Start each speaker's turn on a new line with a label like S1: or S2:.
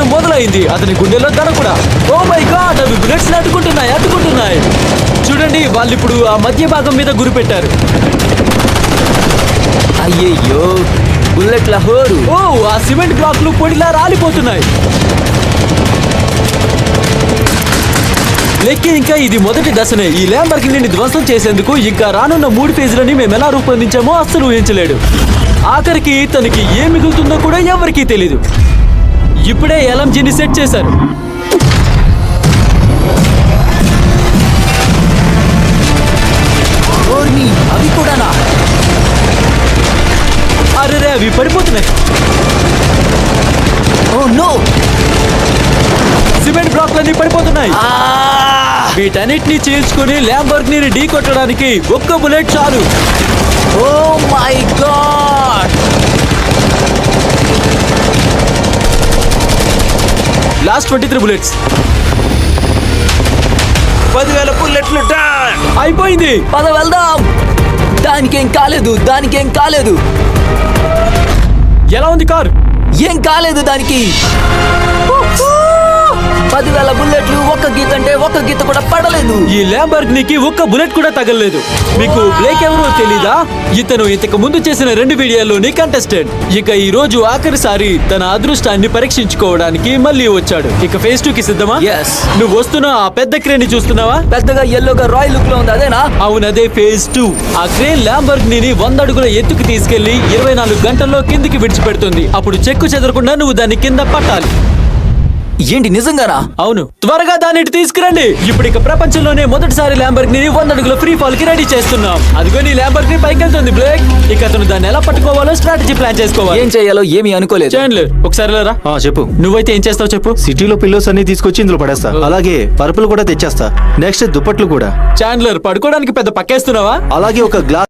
S1: కొట్టడం మొదలైంది. అతని గుండెలో దడ కూడా. ఓ మై గాడ్, అవి బుల్లెట్స్ అడ్డుకుంటున్నాయి. చూడండి, వాళ్ళు ఇప్పుడు ఆ మధ్య భాగం మీద గురి పెట్టారు.
S2: అయ్యయ్యో, బుల్లెట్ల హోరు.
S1: ఓ, ఆ సిమెంట్ బ్లాక్లు పొడిలా రాలిపోతున్నాయి. లెక్కి ఇంకా ఇది మొదటి దశనే. ఈ ల్యాంబర్గినీని ధ్వంసం చేసేందుకు ఇంకా రానున్న 3 ఫేజ్లని మేము ఎలా రూపొందించామో అస్సలు ఊహించలేడు. ఆఖరికి తనకి ఏం మిగులుతుందో కూడా ఎవరికీ తెలీదు. ఇప్పుడే ఎలంజీని సెట్ చేశారు.
S2: అవి కూడానా?
S1: అరే, అవి పడిపోతున్నాయి.
S2: ఓ నో,
S1: సిమెంట్ బ్లాక్లన్నీ పడిపోతున్నాయి. వీటన్నిటిని చీల్చుకుని ల్యాంబర్గినీని ఢీ కొట్టడానికి ఒక్క బుల్లెట్ చాలు.
S2: Oh my god.
S1: Last 23 bullets.
S3: 10,000 బుల్లెట్లు డన్.
S1: అయిపోయింది.
S2: పద వెళ్దాం. దానికేం కాలేదు.
S1: ఎలా ఉంది కార్?
S2: ఏం కాలేదు దానికి. 10,000 బుల్లెట్లు ఒక్క గీత అంటే ఒక్క గీత కూడా పడలేదు.
S1: ఈ ల్యాంబర్గినీకి ఒక్క బుల్లెట్ కూడా తగలలేదు. మీకు బ్లేక్ ఎవరో తెలీదా? ఇతను ఇంతకు ముందు చేసిన 2 వీడియోల్లోని కంటెస్టెంట్. ఇక ఈ రోజు ఆఖరిసారి తన అదృష్టాన్ని పరీక్షించుకోవడానికి మళ్ళీ వచ్చాడు. ఇక ఫేజ్ 2 కి సిద్ధమా?
S2: Yes.
S1: నువ్వు వస్తున్న ఆ పెద్ద క్రేన్ ని చూస్తున్నావా?
S2: పెద్దగా ఎల్లోగా రాయల్ లుక్ లో ఉంది, అదేనా?
S1: అవునదే ఫేజ్ 2. ఆ క్రేన్ ల్యాంబర్గినీని 100 అడుగుల ఎత్తుకు తీసుకెళ్లి 24 గంటల్లో కిందికి విడిచిపెడుతుంది. అప్పుడు చెక్కు చెదరకుండా నువ్వు దాన్ని కింద పట్టాలి.
S2: ఏంటి, నిజంగానా?
S1: అవును, త్వరగా దాన్ని తీసుకురండి. ఇప్పుడు ఇక ప్రపంచంలోనే మొదటిసారి ల్యాంబర్గినీని 100 అడుగుల ఫ్రీ ఫాల్ కి రెడీ చేస్తున్నాం. అదిగో నీ ల్యాంబర్గినీ పైకి వెళ్తుంది బ్లేక్. ఇక అతను దాన్ని ఎలా పట్టుకోవాలో స్ట్రాటజీ ప్లాన్ చేసుకోవాలి.
S2: ఏం చేయాలో ఏమీ అనుకోలేదు.
S1: చాండ్లర్, ఒకసారి లేరా?
S4: చెప్పు.
S1: నువ్వైతే ఏం చేస్తావు చెప్పు.
S4: సిటీలో పిల్లోస్ అన్ని తీసుకొచ్చి ఇందులో పడేస్తా. అలాగే పరుపులు కూడా తెచ్చేస్తా. నెక్స్ట్ దుప్పట్లు కూడా.
S1: చాండ్లర్, పడుకోవడానికి పెద్ద పక్కేస్తున్నావా?
S4: అలాగే ఒక గ్లాస్